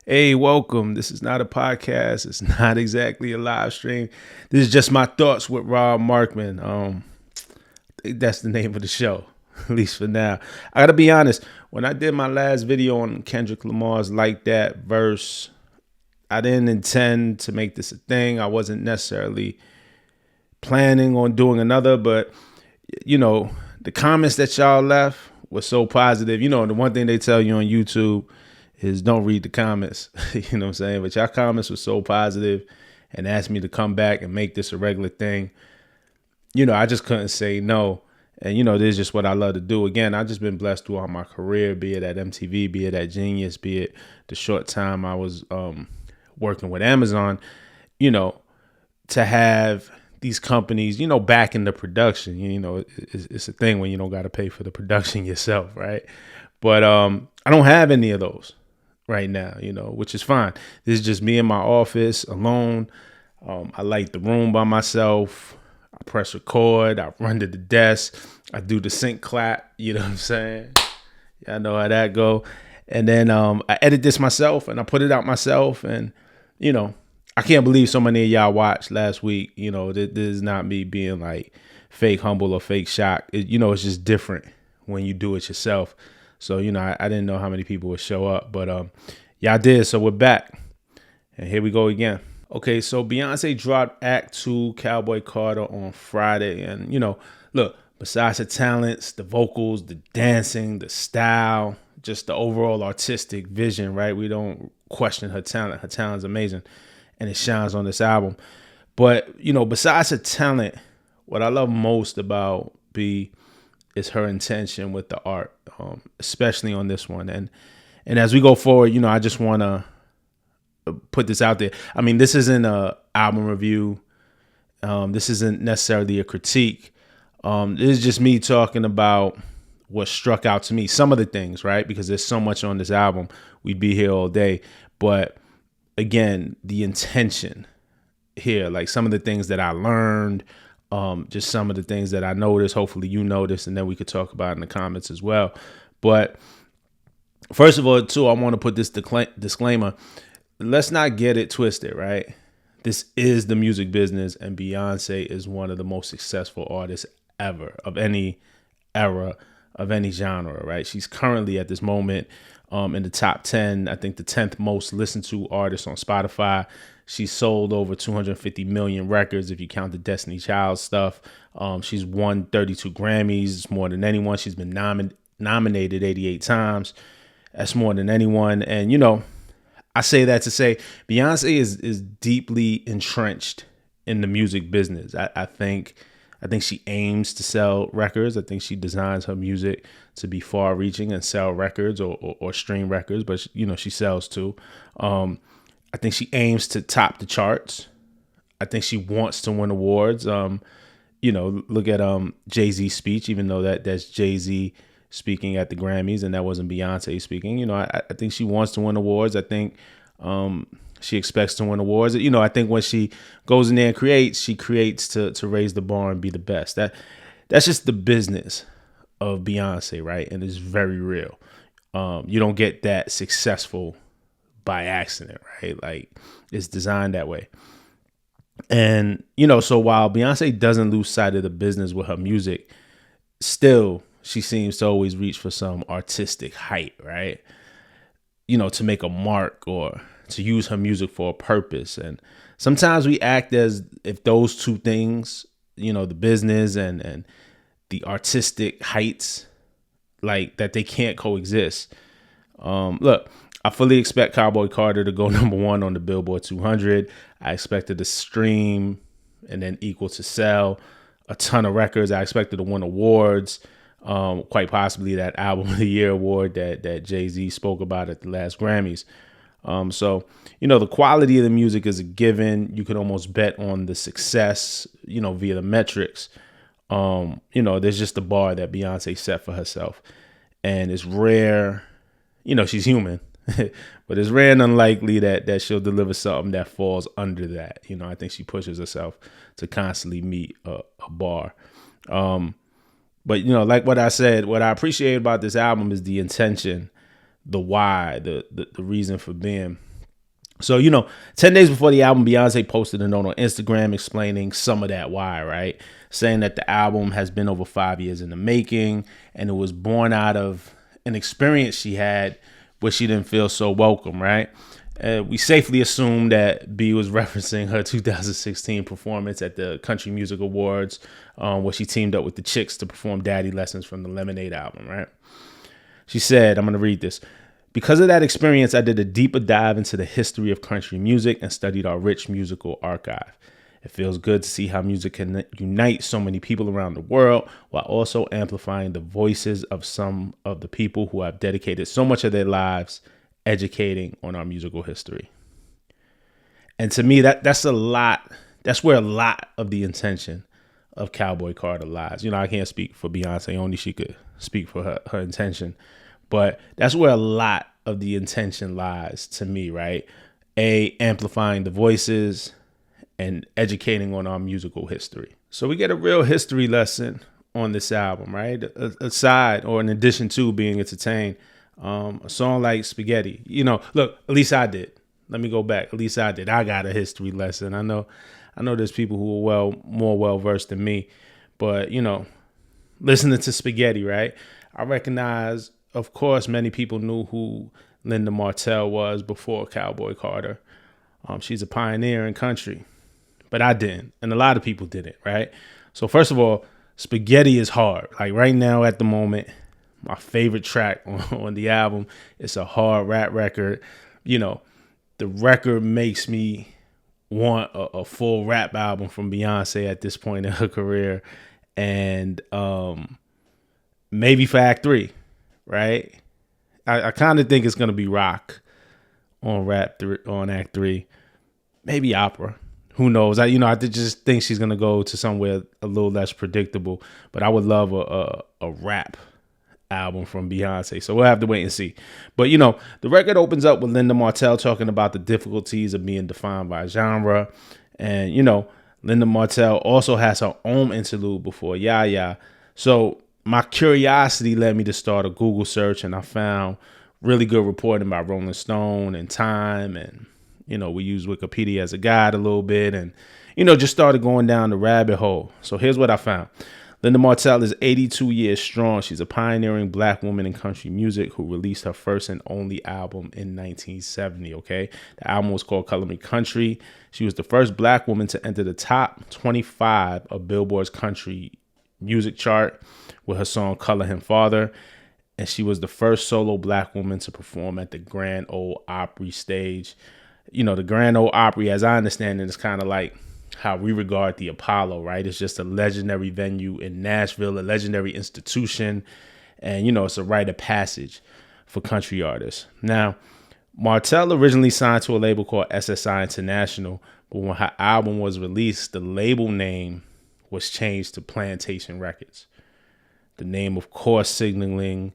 Hey, welcome. This is not a podcast. It's not exactly a live stream. This is just my thoughts with Rob Markman. I think that's the name of the show, at least for now. I gotta be honest. When I did my last video on Kendrick Lamar's "Like That" verse, I didn't intend to make this a thing. I wasn't necessarily planning on doing another, but the comments that y'all left were so positive. The one thing they tell you on YouTube is don't read the comments. You know what I'm saying? But y'all comments were so positive and asked me to come back and make this a regular thing. I just couldn't say no. And this is just what I love to do. Again, I've just been blessed throughout my career, be it at MTV, be it at Genius, be it the short time I was working with Amazon, to have these companies, back in the production. It's a thing when you don't got to pay for the production yourself, right? But I don't have any of those right now, which is fine. This is just me in my office alone. I light the room by myself. I press record. I run to the desk. I do the sync clap. You know what I'm saying? Y'all know how that go. And then I edit this myself and I put it out myself. And, I can't believe so many of y'all watched last week. This is not me being like fake humble or fake shocked. It's just different when you do it yourself. So, I didn't know how many people would show up, but y'all did. So we're back. And here we go again. Okay, so Beyonce dropped Act 2, Cowboy Carter on Friday. And, look, besides the talents, the vocals, the dancing, the style, just the overall artistic vision, right? We don't question her talent. Her talent's amazing. And it shines on this album. But, besides her talent, what I love most about B is her intention with the art, especially on this one. And as we go forward, I just want to put this out there. I mean, this isn't a album review. This isn't necessarily a critique. This is just me talking about what struck out to me. Some of the things, right? Because there's so much on this album. We'd be here all day. But again, the intention here, like some of the things that I learned, just some of the things that I noticed. Hopefully you noticed, and then we could talk about it in the comments as well. But first of all, too, I want to put this disclaimer. Let's not get it twisted, right? This is the music business, and Beyonce is one of the most successful artists ever, of any era, of any genre, right? She's currently at this moment in the top 10, I think the 10th most listened to artist on Spotify. She's sold over 250 million records if you count the Destiny Child stuff. She's won 32 Grammys, more than anyone. She's been nominated 88 times. That's more than anyone. And, I say that to say Beyonce is deeply entrenched in the music business. I think she aims to sell records. I think she designs her music to be far reaching and sell records or stream records, but she sells too. I think she aims to top the charts. I think she wants to win awards. Look at Jay-Z's speech, even though that's Jay-Z speaking at the Grammys and that wasn't Beyonce speaking. I think she wants to win awards. I think she expects to win awards. I think when she goes in there and creates, she creates to raise the bar and be the best. That's just the business of Beyonce, right? And it's very real. You don't get that successful by accident, right? Like it's designed that way. And, so while Beyonce doesn't lose sight of the business with her music, still she seems to always reach for some artistic height, right? To make a mark or to use her music for a purpose. And sometimes we act as if those two things, the business and the artistic heights, like that they can't coexist. Look, I fully expect Cowboy Carter to go number 1 on the Billboard 200. I expected to stream and then equal to sell a ton of records. I expected to win awards, quite possibly that Album of the Year award that Jay-Z spoke about at the last Grammys. So, the quality of the music is a given. You could almost bet on the success, via the metrics. There's just a bar that Beyonce set for herself. And it's rare, she's human, but it's rare and unlikely that she'll deliver something that falls under that. I think she pushes herself to constantly meet a bar. But, like what I said, what I appreciate about this album is the intention, the why, the reason for being. So, 10 days before the album, Beyonce posted a note on Instagram explaining some of that why, right? Saying that the album has been over 5 years in the making and it was born out of an experience she had where she didn't feel so welcome, right? We safely assume that B was referencing her 2016 performance at the Country Music Awards, where she teamed up with the Chicks to perform Daddy Lessons from the Lemonade album, right? She said, I'm going to read this. Because of that experience, I did a deeper dive into the history of country music and studied our rich musical archive. It feels good to see how music can unite so many people around the world while also amplifying the voices of some of the people who have dedicated so much of their lives educating on our musical history. And to me, that's a lot. That's where a lot of the intention of Cowboy Carter lies. I can't speak for Beyonce, only she could speak for her intention. But that's where a lot of the intention lies to me, right? Amplifying the voices and educating on our musical history. So we get a real history lesson on this album, right? Aside or in addition to being entertained, a song like Spaghetti, look, at least I did. Let me go back. At least I did. I got a history lesson. I know there's people who are more well-versed than me, but, listening to Spaghetti, right? I recognize, of course, many people knew who Linda Martell was before Cowboy Carter. She's a pioneer in country, but I didn't. And a lot of people didn't, right? So first of all, Spaghetti is hard. Like right now at the moment, my favorite track on the album, it's a hard rap record. The record makes me want a full rap album from Beyonce at this point in her career. And maybe for Act 3. Right, I kind of think it's gonna be rock on on Act 3, maybe opera. Who knows? I just think she's gonna go to somewhere a little less predictable. But I would love a rap album from Beyonce. So we'll have to wait and see. But the record opens up with Linda Martell talking about the difficulties of being defined by genre, and Linda Martell also has her own interlude before Yeah. So my curiosity led me to start a Google search, and I found really good reporting by Rolling Stone and Time. And, we use Wikipedia as a guide a little bit and, just started going down the rabbit hole. So here's what I found. Linda Martell is 82 years strong. She's a pioneering Black woman in country music who released her first and only album in 1970, okay? The album was called Color Me Country. She was the first Black woman to enter the top 25 of Billboard's country music chart with her song Color Him Father. And she was the first solo Black woman to perform at the Grand Ole Opry stage. The Grand Ole Opry, as I understand it, is kind of like how we regard the Apollo, right? It's just a legendary venue in Nashville, a legendary institution. And, it's a rite of passage for country artists. Now, Martell originally signed to a label called SSI International, but when her album was released, the label name was changed to Plantation Records. The name, of course, signaling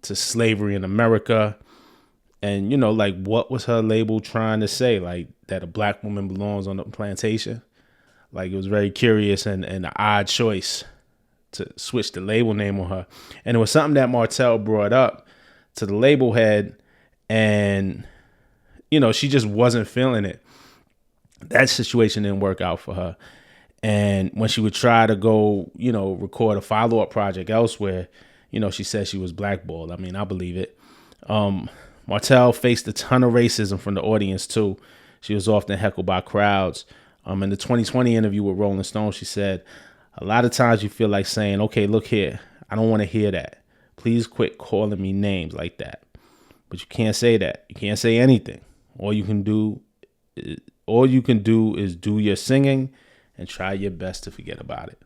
to slavery in America. And, what was her label trying to say? Like, that a Black woman belongs on the plantation? Like, it was very curious and an odd choice to switch the label name on her. And it was something that Martell brought up to the label head. And, she just wasn't feeling it. That situation didn't work out for her. And when she would try to go, record a follow-up project elsewhere, she said she was blackballed. I mean, I believe it. Martell faced a ton of racism from the audience, too. She was often heckled by crowds. In the 2020 interview with Rolling Stone, she said, a lot of times you feel like saying, okay, look here, I don't want to hear that. Please quit calling me names like that. But you can't say that. You can't say anything. All you can do is do your singing and try your best to forget about it.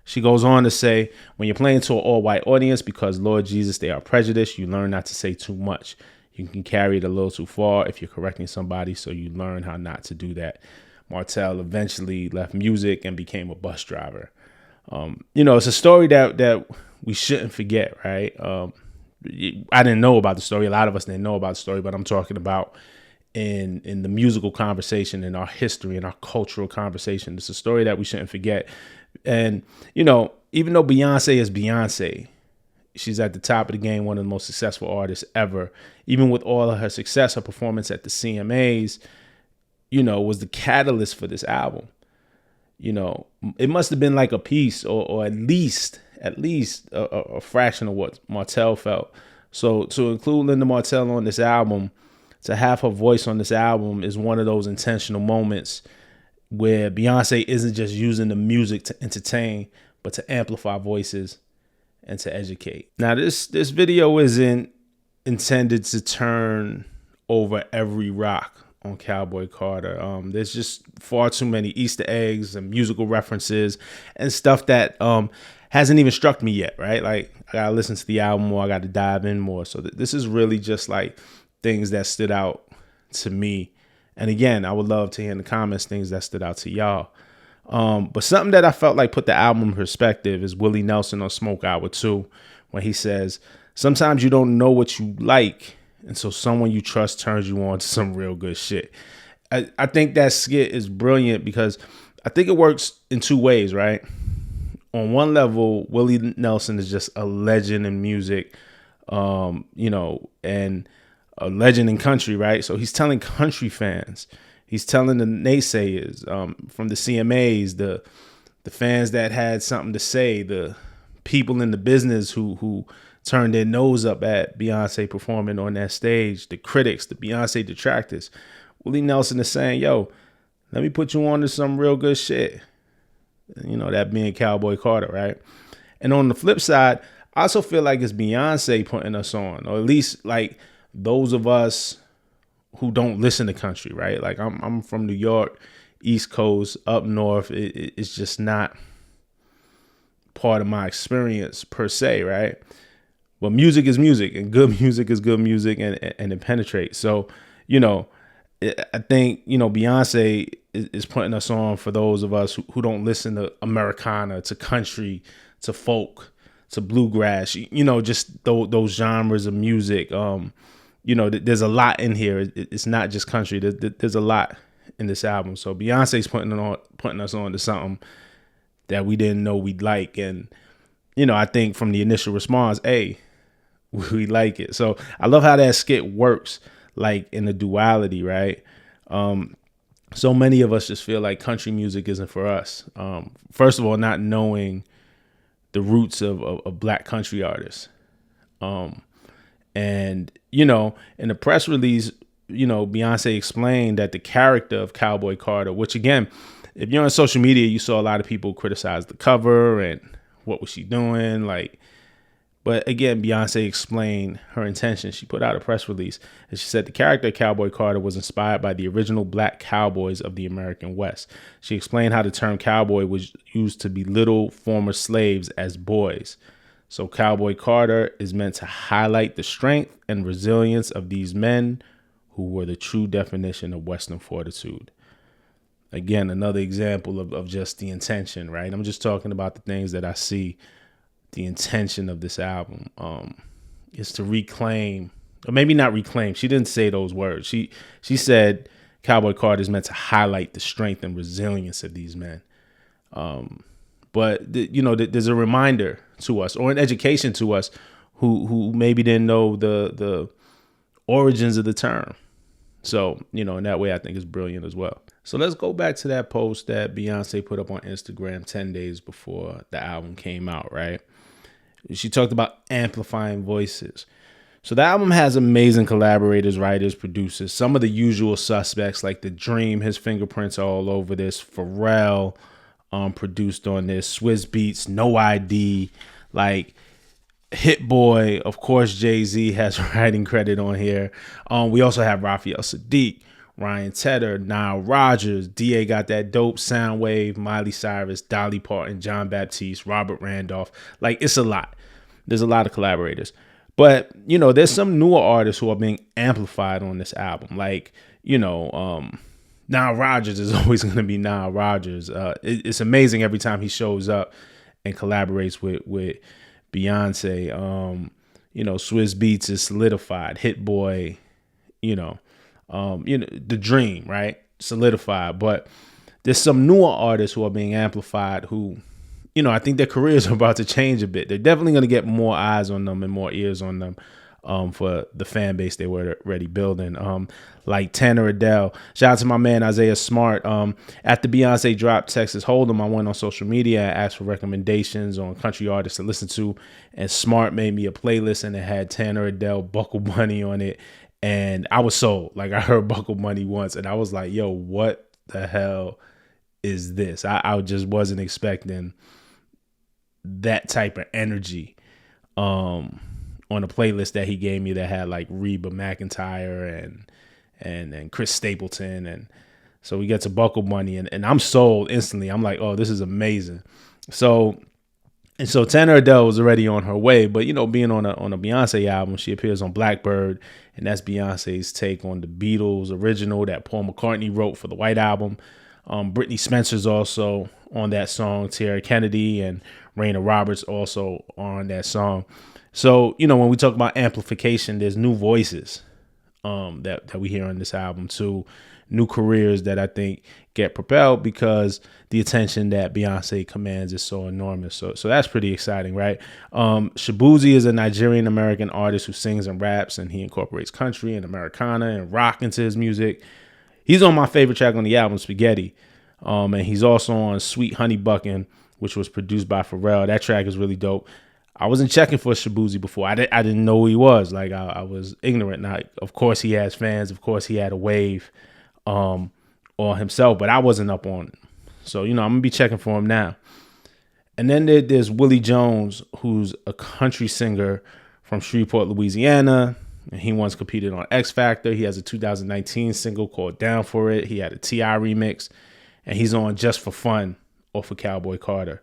She goes on to say, when you're playing to an all-white audience, because Lord Jesus, they are prejudiced, you learn not to say too much. You can carry it a little too far if you're correcting somebody, so you learn how not to do that. Martell eventually left music and became a bus driver. It's a story that we shouldn't forget, right? I didn't know about the story. A lot of us didn't know about the story, but I'm talking about in the musical conversation, in our history, in our cultural conversation. It's a story that we shouldn't forget. And, even though Beyonce is Beyonce, she's at the top of the game, one of the most successful artists ever. Even with all of her success, her performance at the CMAs, was the catalyst for this album. It must have been like a piece or at least a fraction of what Martell felt. So to include Linda Martell on this album, to have her voice on this album is one of those intentional moments where Beyonce isn't just using the music to entertain, but to amplify voices and to educate. Now, this video isn't intended to turn over every rock on Cowboy Carter. There's just far too many Easter eggs and musical references and stuff that hasn't even struck me yet, right? Like, I gotta listen to the album more, I gotta dive in more. So this is really just like things that stood out to me. And again, I would love to hear in the comments things that stood out to y'all. But something that I felt like put the album in perspective is Willie Nelson on Smoke Hour 2, when he says, sometimes you don't know what you like until someone you trust turns you on to some real good shit. I think that skit is brilliant because I think it works in two ways, right? On one level, Willie Nelson is just a legend in music, and a legend in country, right? So he's telling country fans, he's telling the naysayers from the CMAs, the fans that had something to say, the people in the business who turned their nose up at Beyonce performing on that stage, the critics, the Beyonce detractors. Willie Nelson is saying, yo, let me put you on to some real good shit. That being Cowboy Carter, right? And on the flip side, I also feel like it's Beyonce putting us on, or at least like those of us who don't listen to country, right? Like I'm from New York, East Coast, up north. It's just not part of my experience per se, right? But music is music, and good music is good music, and it penetrates. So, I think, Beyonce is putting us on for those of us who don't listen to Americana, to country, to folk, to bluegrass, just those genres of music. There's a lot in here. It's not just country. There's a lot in this album. So Beyonce's putting us on to something that we didn't know we'd like. And, I think from the initial response, hey, we like it. So I love how that skit works, like in the duality, right? So many of us just feel like country music isn't for us. First of all, not knowing the roots of black country artists. And, in the press release, Beyonce explained that the character of Cowboy Carter, which again, if you're on social media, you saw a lot of people criticize the cover and what was she doing? But again, Beyonce explained her intention. She put out a press release and she said the character Cowboy Carter was inspired by the original black cowboys of the American West. She explained how the term cowboy was used to belittle former slaves as boys. So Cowboy Carter is meant to highlight the strength and resilience of these men who were the true definition of Western fortitude. Again, another example of just the intention, right? I'm just talking about the things that I see. The intention of this album is to reclaim, or maybe not reclaim. She didn't say those words. She said Cowboy Carter is meant to highlight the strength and resilience of these men. But there's a reminder to us, or an education to us, who maybe didn't know the origins of the term. So in that way, I think it's brilliant as well. So let's go back to that post that Beyonce put up on Instagram 10 days before the album came out, right? She talked about amplifying voices. So the album has amazing collaborators, writers, producers, some of the usual suspects like The Dream, his fingerprints are all over this. Pharrell produced on this. Swizz Beatz, No ID, like Hit Boy, of course, Jay-Z has writing credit on here. We also have Raphael Sadiq, Ryan Tedder, Nile Rodgers, DA got that dope, Soundwave, Miley Cyrus, Dolly Parton, John Baptiste, Robert Randolph. Like, it's a lot. There's a lot of collaborators. But, there's some newer artists who are being amplified on this album. Like, Nile Rodgers is always going to be Nile Rodgers. It's amazing every time he shows up and collaborates with Beyonce. Swizz Beatz is solidified. Hit Boy, The Dream, right? Solidified. But there's some newer artists who are being amplified who, I think their careers are about to change a bit. They're definitely going to get more eyes on them and more ears on them for the fan base they were already building. Like Tanner Adele. Shout out to my man Isaiah Smart. After Beyonce dropped Texas Hold'em, I went on social media and asked for recommendations on country artists to listen to. And Smart made me a playlist and it had Tanner Adele, Buckle Bunny on it. And I was sold. Like I heard Buckle Bunny once and I was like, yo, what the hell is this? I just wasn't expecting that type of energy on a playlist that he gave me that had like Reba McEntire and Chris Stapleton. And so we get to Buckle Bunny and I'm sold instantly. I'm like, oh, this is amazing. So Tanner Adele was already on her way, but being on a Beyonce album, she appears on Blackbird, and that's Beyonce's take on the Beatles original that Paul McCartney wrote for the White Album. Brittany Spencer's also on that song. Tara Kennedy and Raina Roberts also on that song. So, when we talk about amplification, there's new voices that we hear on this album too. New careers that I think get propelled because the attention that Beyonce commands is so enormous. So that's pretty exciting, right? Shabuzi is a Nigerian American artist who sings and raps, and he incorporates country and Americana and rock into his music. He's on my favorite track on the album, Spaghetti. And he's also on Sweet Honey Buckin', which was produced by Pharrell. That track is really dope. I wasn't checking for Shabuzi before. I didn't know who he was. Like I was ignorant. Now, of course, he has fans. Of course, he had a wave on himself, but I wasn't up on it. So, I'm going to be checking for him now. And then there's Willie Jones, who's a country singer from Shreveport, Louisiana. And he once competed on X Factor. He has a 2019 single called Down For It. He had a T.I. remix. And he's on Just For Fun off of Cowboy Carter.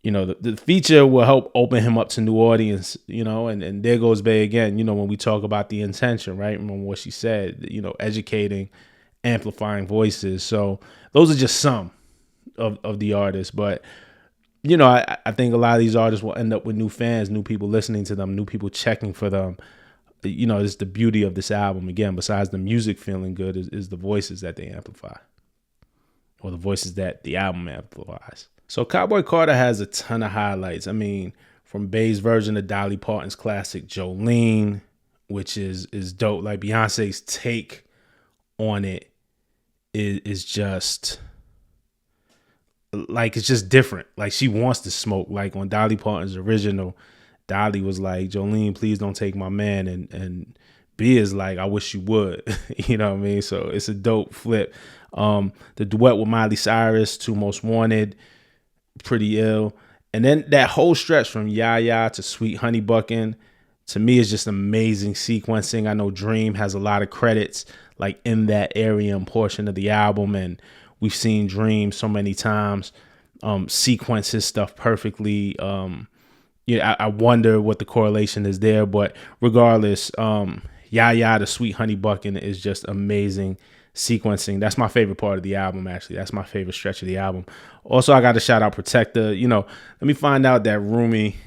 The feature will help open him up to new audience, and there goes Bay again, when we talk about the intention, right? Remember what she said, educating, amplifying voices. So those are just some of the artists. But, I think a lot of these artists will end up with new fans, new people listening to them, new people checking for them. It's the beauty of this album. Again, besides the music feeling good, is the voices that they amplify, or the voices that the album amplifies. So Cowboy Carter has a ton of highlights. I mean, from Bay's version of Dolly Parton's classic Jolene, which is dope. Like Beyonce's take on it is just like, it's just different. Like she wants to smoke. Like on Dolly Parton's original, Dolly was like, Jolene, please don't take my man. And B is like, I wish you would. You know what I mean? So it's a dope flip. The duet with Miley Cyrus, Two Most Wanted, pretty ill. And then that whole stretch from Ya to Sweet Honey Buckin', to me, is just amazing sequencing. I know Dream has a lot of credits like in that area and portion of the album, and we've seen Dream so many times sequence his stuff perfectly. I wonder what the correlation is there, but regardless, Ya to Sweet Honey Buckin' is just amazing sequencing. That's my favorite part of the album, actually. That's my favorite stretch of the album. Also, I got to shout out Protector. Let me find out that Rumi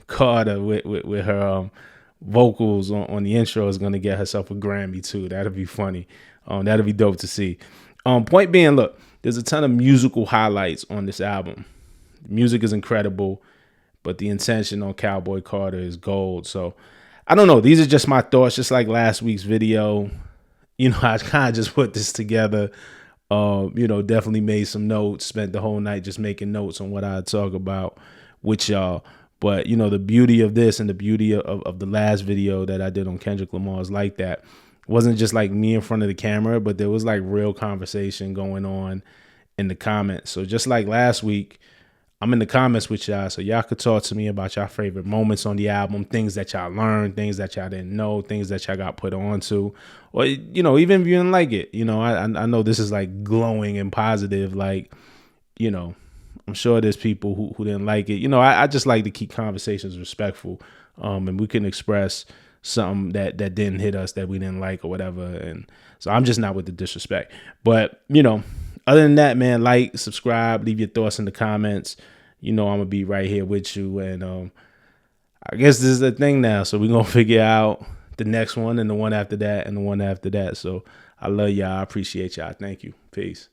Carter with her vocals on the intro is going to get herself a Grammy too. That'll be funny. That'll be dope to see. Point being, look, there's a ton of musical highlights on this album. The music is incredible, but the intention on Cowboy Carter is gold. So I don't know. These are just my thoughts, just like last week's video. I kind of just put this together. Definitely made some notes, spent the whole night just making notes on what I'd talk about with y'all. But, the beauty of this and the beauty of the last video that I did on Kendrick Lamar is like that. It wasn't just like me in front of the camera, but there was like real conversation going on in the comments. So just like last week, I'm in the comments with y'all, so y'all could talk to me about y'all favorite moments on the album, things that y'all learned, things that y'all didn't know, things that y'all got put on to, or, even if you didn't like it, I know this is like glowing and positive, like, I'm sure there's people who didn't like it. I just like to keep conversations respectful, and we can express something that didn't hit us, that we didn't like or whatever, and so I'm just not with the disrespect, but, other than that, man, like, subscribe, leave your thoughts in the comments. I'm going to be right here with you. And I guess this is the thing now. So we're going to figure out the next one and the one after that and the one after that. So I love y'all. I appreciate y'all. Thank you. Peace.